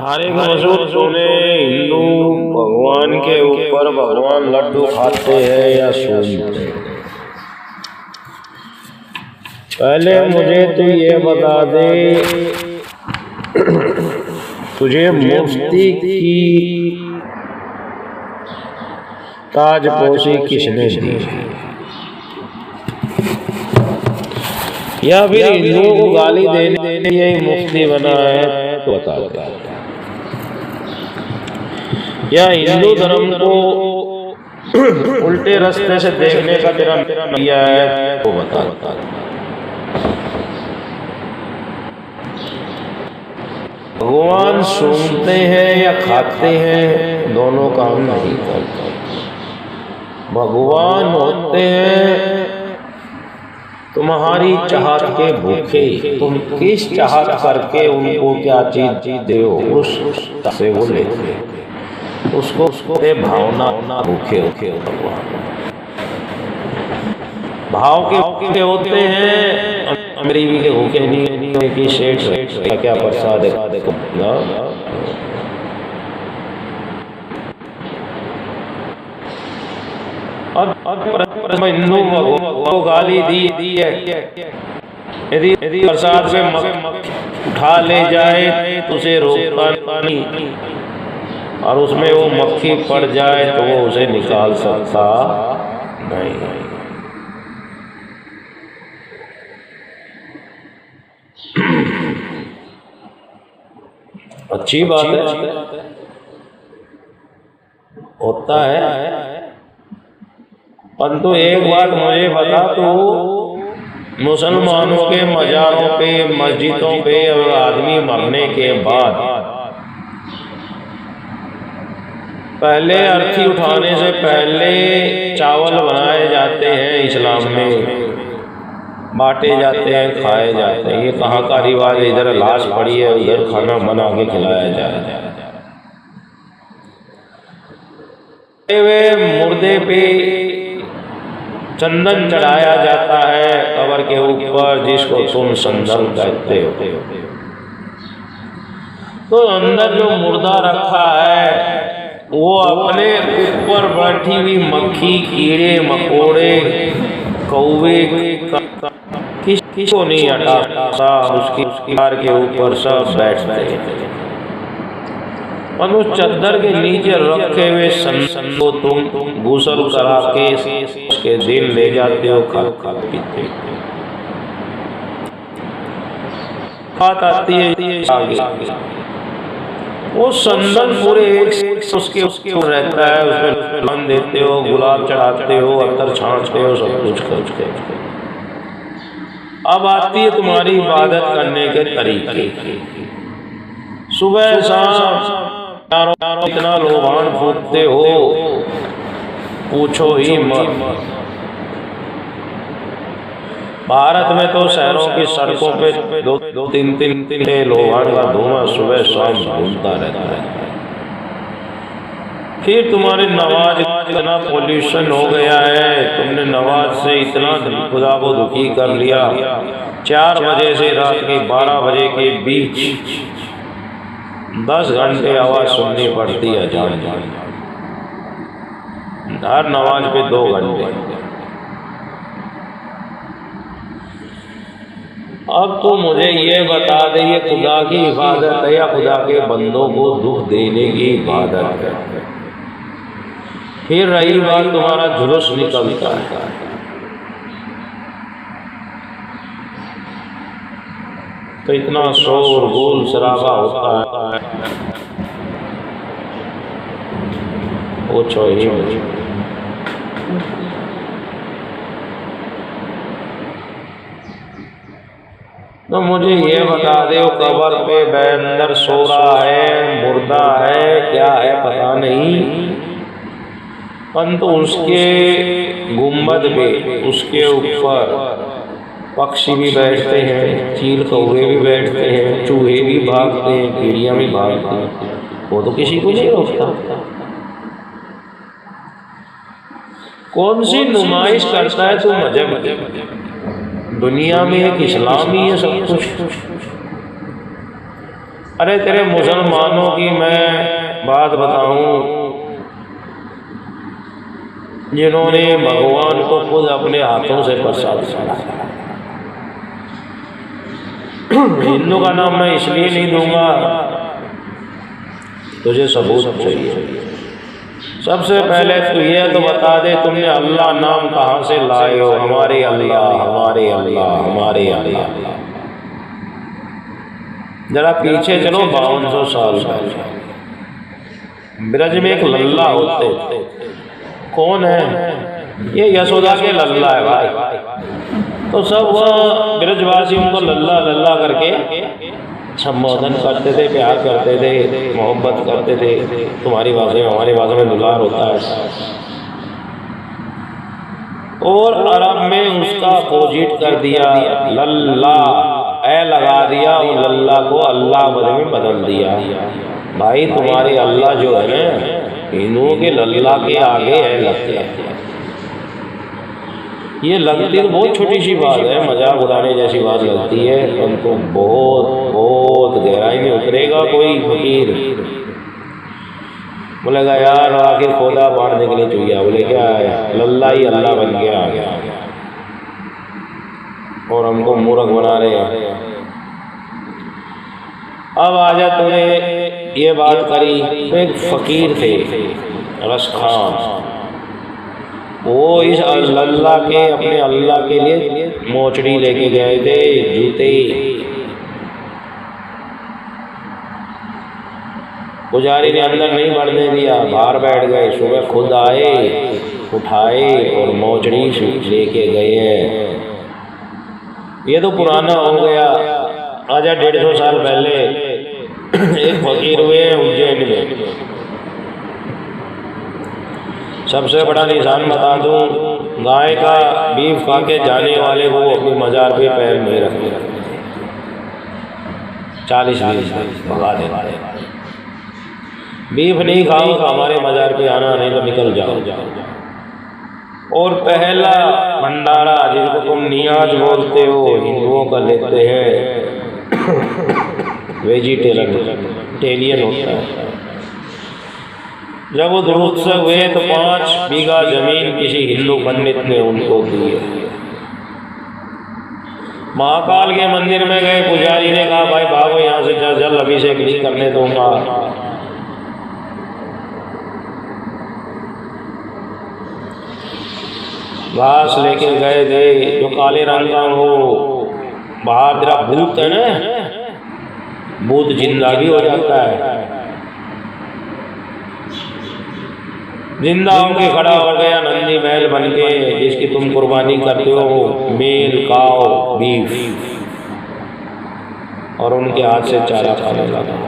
हर एक मशहूर सुने हिंदू भगवान के ऊपर भगवान लड्डू खाते हैं या सूंघते हैं। पहले मुझे तो ये बता दे, तुझे मुफ्ती की ताजपोशी किसने दी, या फिर हिंदुओं को गाली देने के लिए मुफ्ती बना है? तो बता दे। या हिंदू धर्म को उल्टे रास्ते से देखने का तेरा नजरिया है? तो बता। भगवान सूंघते हैं या खाते हैं, दोनों काम नहीं करते। भगवान होते हैं तुम्हारी चाहत के भूखे, तुम किस चाहत करके उनको क्या चीज दे हो, उस से वो लेते, उसको भावना भूखे भगवान भाव के होते हैं। गरीबी के भूखे नहीं कि शेठ क्या प्रसाद है देखो ना। हिंदू को गाली दी है, यदि प्रसाद में उठा ले जाए तो उसे रोकता नहीं, और उसमें वो मक्खी पड़ जाए तो वो उसे निकाल सकता नहीं। अच्छी बात है, होता है। परंतु एक बात मुझे बता, तो मुसलमानों के मजारों पे, मस्जिदों पे और आदमी मरने के बाद पहले अर्थी उठाने से पहले चावल बनाए जाते हैं, इस्लाम में बांटे जाते हैं, खाए जाते हैं। ये कहाँ का रिवाज है? इधर लाश पड़ी है, उधर खाना बना के खिलाया जाए। वे मुर्दे पे चंदन चढ़ाया जाता है कब्र के ऊपर, जिसको तुम संदल कहते हो। तो अंदर जो मुर्दा रखा है वो अपने ऊपर बैठी हुई मक्खी, कीड़े मकोड़े, कौवे किसको नहीं हटाता, उसकी कार के ऊपर सब बैठते हैं। और उस चद्दर के नीचे रखे हुए सन को तुम गुसल करा के उसके दिल ले जाते हो, खा पीते। बात आती है आगे, वो संदन पूरे उसके रहता है, उसमें मान देते हो, गुलाब चढ़ाते हो, अत्तर छांटते हो, सब कुछ करते हो। अब आती है तुम्हारी इबादत करने के तरीके। सुबह शाम इतना लोभान फूकते हो, पूछो ही मत। भारत में तो शहरों की सड़कों पे दो तीन लोभान का धुआं सुबह शाम घूमता रहता है। फिर तुम्हारी नमाज इतना पॉल्यूशन हो गया है, तुमने नमाज से इतना खुदा को दुखी कर लिया। 4 बजे से रात के 12 बजे के बीच 10 घंटे आवाज सुननी पड़ती है, जान हर नमाज पे 2 घंटे। अब तो मुझे ये बता दे, ये खुदा की इबादत है या खुदा के बंदों को दुख देने की इबादत है? फिर रही बात तुम्हारा जुलूस निकलता है, तो इतना शोर गुल शराबा होता है, पूछो ही मत। तो मुझे ये बता दे, कब्र पे बंदर सो रहा है, मुर्दा है, क्या है पता नहीं, परंतु उसके गुंबद पे, उसके ऊपर पक्षी भी बैठते हैं, चील कौवे भी बैठते हैं, चूहे भी भागते हैं, कीड़ियाँ भी भागती हैं। वो तो किसी को नहीं रोकता। कौन सी नुमाइश करता है तू मजहब? दुनिया में एक इस्लाम ही है सब कुछ। अरे तेरे मुसलमानों की मैं बात बताऊं, जिन्होंने भगवान को खुद अपने हाथों से प्रसाद दिया। हिंदू का नाम मैं इसलिए नहीं दूंगा, तुझे सबूत चाहिए। सबसे पहले तो ये तो बता दे, तुमने अल्लाह नाम कहाँ से लाए हो? हमारे अल्लाह, हमारे अल्लाह, हमारे अल्लाह। जरा पीछे चलो 5200 साल पहले ब्रज में एक लल्ला होते। कौन है? ये यशोदा के लल्ला है भाई। तो सब वह ब्रजवासी उनको लल्ला लल्ला करके संबोधन करते थे, प्यार करते थे, मोहब्बत करते थे। तुम्हारी भाषा में, हमारी भाषा में दुलार होता है। और अरब में उसका अपोजिट कर दिया, लल्ला ए लगा दिया और लल्ला को अल्लाह में बदल दिया। भाई तुम्हारे अल्लाह जो है ना, हिंदुओं के लल्ला के आगे है लगते। ये लगती तो बहुत छोटी सी बात है, मजाक उड़ाने जैसी बात लगती है, परंतु बहुत बहुत गहराई में उतरेगा कोई फकीर, बोलेगा यार आखिर खोदा बांटने के लिए चुहिया, बोले क्या है, लल्ला ही अल्लाह बन के आ गया और हमको मूर्ख बना रहे हैं। अब आजा, तूने ये बात करी। एक फकीर थे रस खान, वो इस अल्लाह के, अपने अल्लाह के लिए मोचड़ी लेके गए थे, जूते। पुजारी ने अंदर नहीं बढ़ने दिया, बाहर बैठ गए। सुबह खुद आए, उठाए और मोचड़ी लेके गए। ये तो पुराना हो गया। आजा 150 साल पहले एक फकीर हुए उज्जैन में। सबसे बड़ा निशान बता दूं, गाय का बीफ खा के जाने वाले वो अपनी मजार पे पैर नहीं रखते, 40-20 भगा दे। बीफ नहीं खाओ तो हमारे मजार पे आना, नहीं तो निकल जाओ। और पहला भंडारा जिसको तुम नियाज बोलते हो, हिंदुओं का लेते हैं वेजिटेरियन होता है। जब वो दुरुस्त से हुए तो 5 बीघा जमीन किसी हिंदू पंडित ने उनको दी है। महाकाल के मंदिर में गए, पुजारी ने कहा भाई भागो यहाँ से, जल अभिषेक नहीं करने दूंगा। घास लेके गए थे जो काले रंग का, वो बाहर तेरा भूत है ना, भूत जिंदा भी हो जाता है। जिंदा होके खड़ा हो गया नंदी महल बन के, जिसकी तुम कुर्बानी करते हो, मेल काओ बीफ, और उनके हाथ से चारा खाने लगा।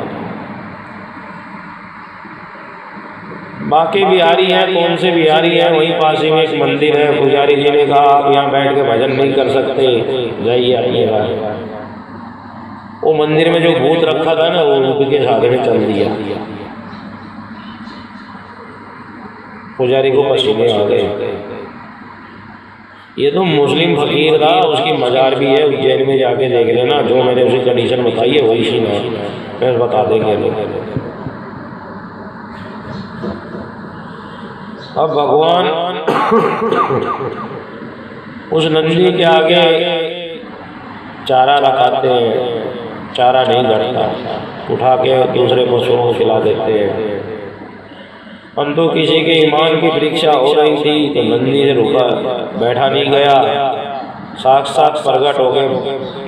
बाकी बिहारी है, कौन से बिहारी है, वहीं पास ही में एक मंदिर है। पुजारी जी ने कहा आप यहाँ बैठ के भजन नहीं कर सकते, जाइए अपने घर। वो मंदिर में जो भूत रखा था ना, वो उनके साथ में चल दिया। पुजारी को पसीने आ गए। ये तो मुस्लिम फकीर था, उसकी मजार भी है उज्जैन में, जाके देख लेना। जो मैंने उसे कंडीशन बताई है वही सी ना, फिर बता देंगे लोग। अब भगवान उस नंदी के आगे चारा रखाते हैं, चारा नहीं घटता, उठा के दूसरे पशुओं को खिला देते हैं। परंतु किसी के ईमान की परीक्षा हो रही थी तो नंदी से रुका, बैठा नहीं गया, साक्षात प्रकट हो गए,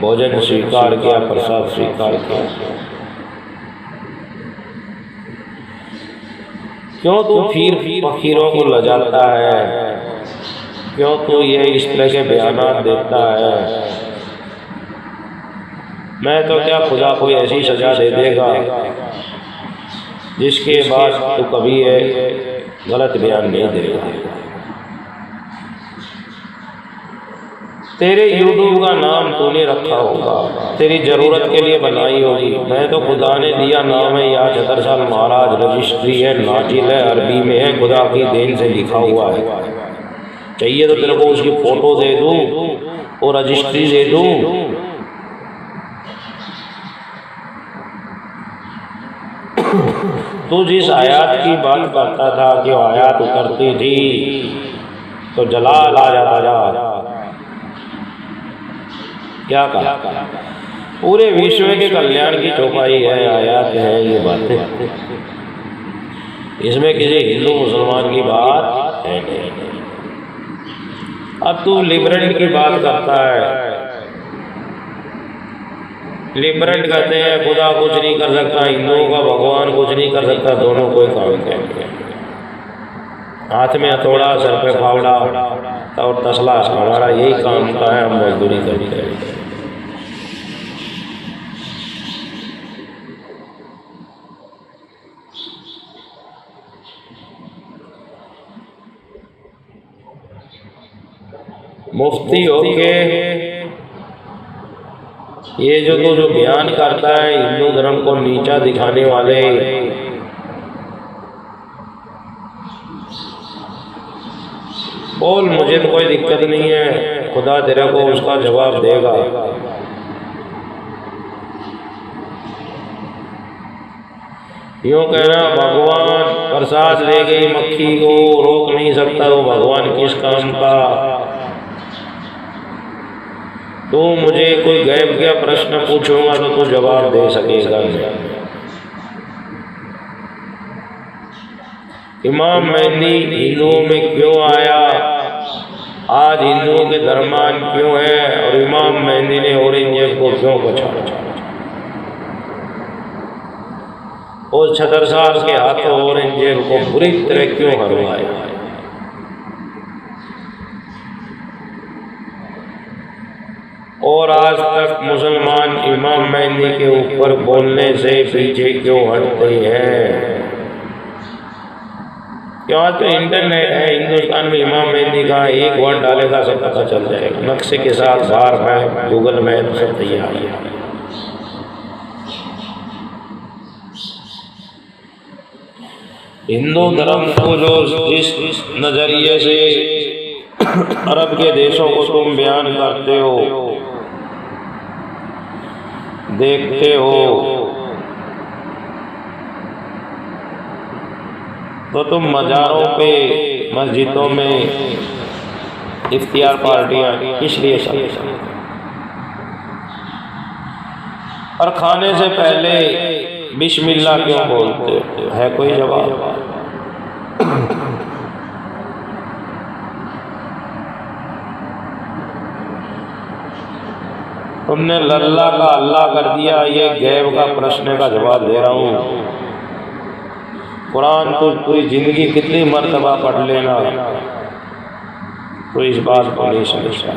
भोजन स्वीकार किया, प्रसाद स्वीकार किया। क्यों तू फिर फकीरों को लजाता है? क्यों तू ये इस तरह के बयानात देता है? मैं तो क्या, खुदा कोई ऐसी सजा दे देगा जिसके बाद तो कभी ये गलत बयान नहीं देगा। तेरे यूट्यूब का नाम तूने रखा होगा, तेरी जरूरत के लिए बनाई होगी। मैं तो खुदा ने दिया नाम है या छतरसाल महाराज, रजिस्ट्री है, नाजिल है, अरबी में है, खुदा की देन से लिखा हुआ है। चाहिए तो तेरे को उसकी फोटो दे दूं और रजिस्ट्री दे दूं। तू जिस आयत की बात करता था कि वो आयत उतरती थी तो जलाल आ जाता जा, क्या कहा? पूरे विश्व के कल्याण की चौपाई है, आयत है ये बातें, इसमें किसी हिंदू मुसलमान की बात है नहीं। अब तू लिबरेंट की बात करता है, लिबरेंट कहते हैं खुदा कुछ नहीं कर सकता, हिंदुओं का भगवान कुछ नहीं कर सकता, दोनों कोई काम करेंगे, हाथ में हथौड़ा सर पे फावड़ा और तसला, हमारा यही काम का है, हम मजदूरी करते हैं। मुफ्ती होके ये जो बयान करता है हिंदू धर्म को नीचा दिखाने वाले, बोल मुझे तो कोई दिक्कत नहीं है, खुदा तेरे को उसका जवाब देगा। यूँ कहना भगवान प्रसाद ले गई मक्खी को रोक नहीं सकता, वो भगवान किस काम का? तो मुझे कोई गैब का प्रश्न पूछूंगा तो तू जवाब दे सकेगा। इमाम मेहदी हिंदुओं में क्यों आया, आज हिंदुओं के धर्मान क्यों है, और इमाम मेहदी ने औरंगजेब को क्यों बचाया? और 76 साल के हाथों औरंगजेब को बुरी तरह क्यों हरवाया? और आज तक मुसलमान इमाम मेहदी के ऊपर बोलने से पीछे क्यों हटते हैं? क्या तो इंटरनेट है, हिंदुस्तान में इमाम मेहदी का एक वर्ड डालेगा सब पता चल जाएगा, नक्शे के साथ बार मैप, गूगल मैप सब तैयार है। हिंदू धर्म को जो जिस नजरिए से अरब के देशों को तुम बयान करते हो, देखते हो, तो तुम मज़ारों पे, मस्जिदों में इफ्तियार पार्टियाँ किस लिए करते हो? और खाने से पहले बिस्मिल्लाह क्यों बोलते हो? है कोई जवाब? तुमने लल्ला का अल्लाह कर दिया, ये गैब का प्रश्न का जवाब दे रहा हूँ। कुरान तो पूरी जिंदगी कितनी मर्तबा पढ़ लेना, तो इस बात को नहीं समझता।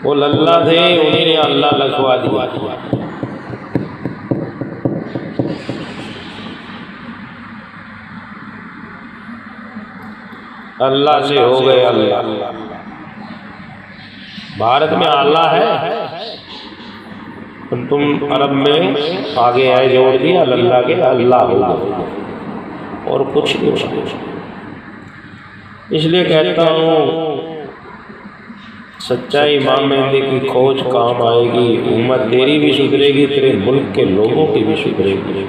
वो लल्ला थे, उन्हें अल्लाह लिखवा दिया। अल्लाह से हो गए अल्लाह। भारत में अल्लाह है, तुम अरब में आगे आए जोड़ दिया अल्लाह के, अल्लाह होगा और कुछ नहीं। इसलिए कहता हूँ सच्चाई इमाम मेहदी की खोज काम आएगी, उम्मत तेरी भी सुधरेगी, तेरे मुल्क के लोगों की भी सुधरेगी।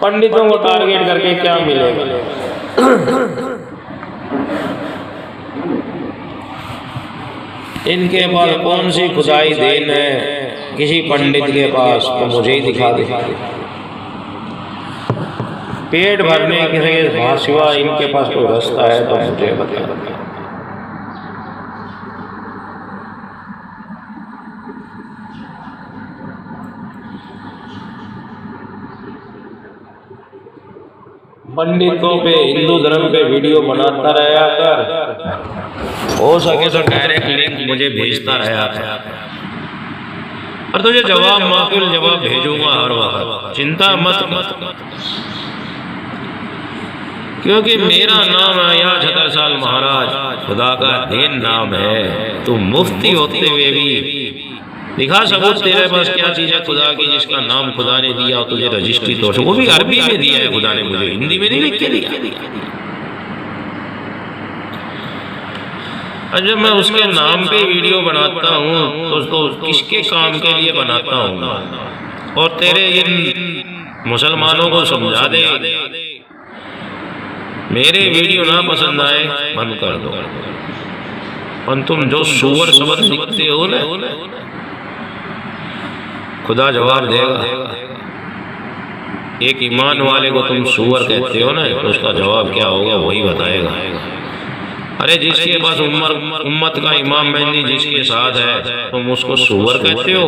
पंडितों को टारगेट करके क्या मिलेगा? इनके पास कौन सी खुदाई देन है किसी पंडित के पास? तो मुझे ही दिखा दे। पेट भरने के सिवा इनके पास कोई रास्ता है तो मुझे बता। पंडितों पे, हिंदू धर्म पे वीडियो बनाता रहा कर, हो सके तो डायरेक्ट लिंक मुझे भेजता रहा था, और तुझे जवाब माफिल जवाब भेजूंगा हर वक्त, चिंता मत। क्योंकि मेरा नाम है या 76 साल महाराज, खुदा का दीन नाम है। तू मुफ्ती होते हुए भी दिखा सबूत तेरे पास क्या चीज़ है खुदा की जिसका नाम खुदा ने दिया और तुझे रजिस्ट्री तौर से, वो भी अरबी में दिया है खुदा ने, मुझे हिंदी में नहीं लिख के दिया। और जब मैं उसके नाम पे वीडियो बनाता हूँ तो किसके काम के लिए बनाता हूँ? और तेरे इन मुसलमानों को समझा दे, मेरे वीडियो ना पसंद आए बंद कर दो। पर तुम जो सुअर शब्द लिखते हो ना, खुदा जवाब देगा। एक ईमान वाले को तुम सुअर कहते हो ना, तो उसका जवाब क्या होगा वही बताएगा। अरे जिसके पास उम्मत का इमाम मेहदी जिसके साथ है, तुम उसको सुअर कहते हो?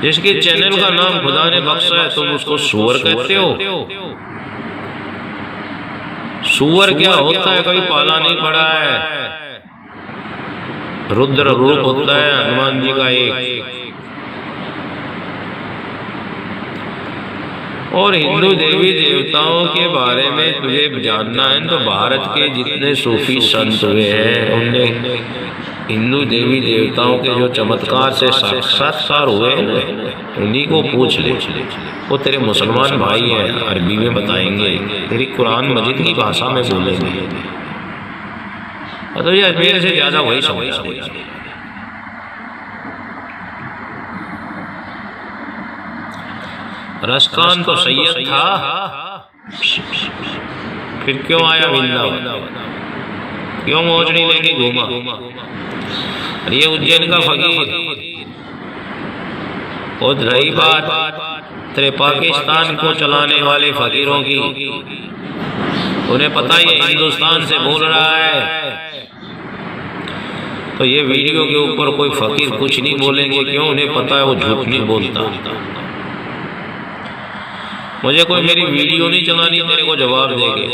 जिसके चैनल का नाम खुदा ने बख्शा है, तुम उसको सुअर कहते हो? सुअर क्या होता है कभी पाला नहीं पड़ा है। रुद्र रूप होता है हनुमान जी का एक। और हिंदू देवी देवताओं के बारे में तुझे जानना है तो भारत के जितने सूफी संत हुए हैं, उनने हिंदू देवी देवताओं के जो चमत्कार से साक्षात्कार हुए हैं उन्हीं को पूछ ले। वो तेरे मुसलमान भाई हैं, अरबी में बताएंगे, तेरी कुरान मजीद की भाषा में बोलेंगे। तो ये मेरे से ज्यादा वही समझ। रसकान तो सैयद था, फिर क्यों आया वृंदावन? क्यों मोजड़ी लेके घूमा? ये उज्जैन का फकीर। और रही बात तेरे पाकिस्तान को चलाने वाले फकीरों की, उन्हें पता ही हिंदुस्तान से बोल रहा है, तो ये वीडियो के ऊपर कोई फकीर कुछ नहीं बोलेंगे। क्यों? उन्हें पता है वो झूठ नहीं बोलता। मुझे कोई मेरी वीडियो नहीं चलानी, तेरे को जवाब देंगे।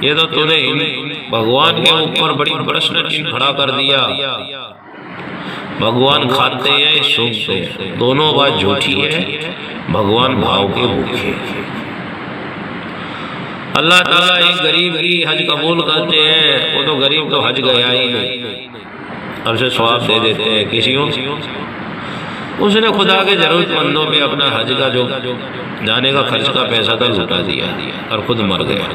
ये तो तूने भगवान के ऊपर बड़ी प्रश्न चिन्ह खड़ा कर दिया। भगवान खाते हैं, सूंघते हैं, दोनों बात झूठी है। भगवान भाव के भूखे। अल्लाह ताला एक गरीब की हज कबूल करते हैं, वो तो गरीब तो हज गया ही नहीं, अब से सवाब दे देते हैं किसी को। उसने खुदा के जरूरतमंदों पे अपना हज का जो जाने का खर्च का पैसा था लुटा दिया और खुद मर गया।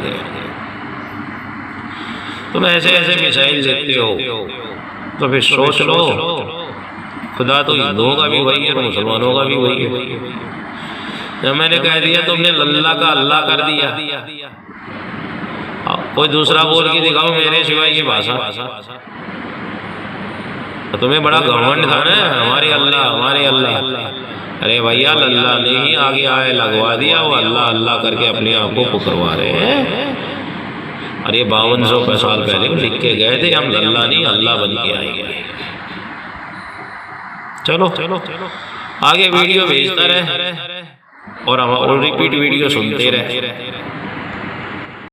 तुम ऐसे ऐसे मिसाइल देते हो तो फिर सोच लो, खुदा तो हिंदुओं का भी वही है, मुसलमानों का भी वही है। जब मैंने कह दिया तुमने लल्ला का अल्लाह कर दिया, कोई दूसरा बोल के दिखाओ मेरे सिवाय की भाषा। तो तुम्हें बड़ा घमंड था ना, हमारे अल्लाह हमारे अल्लाह। अरे भैया लल्ला नहीं आगे आए लगवा दिया, वो अल्लाह अल्लाह करके अपने आप को पुकारवा रहे हैं। अरे 5200 साल पहले लिख के गए थे, हम लल्ला नहीं अल्लाह बन के आएंगे। चलो चलो चलो आगे वीडियो भेजता रहे और हम रिपीट वीडियो सुनते रहे।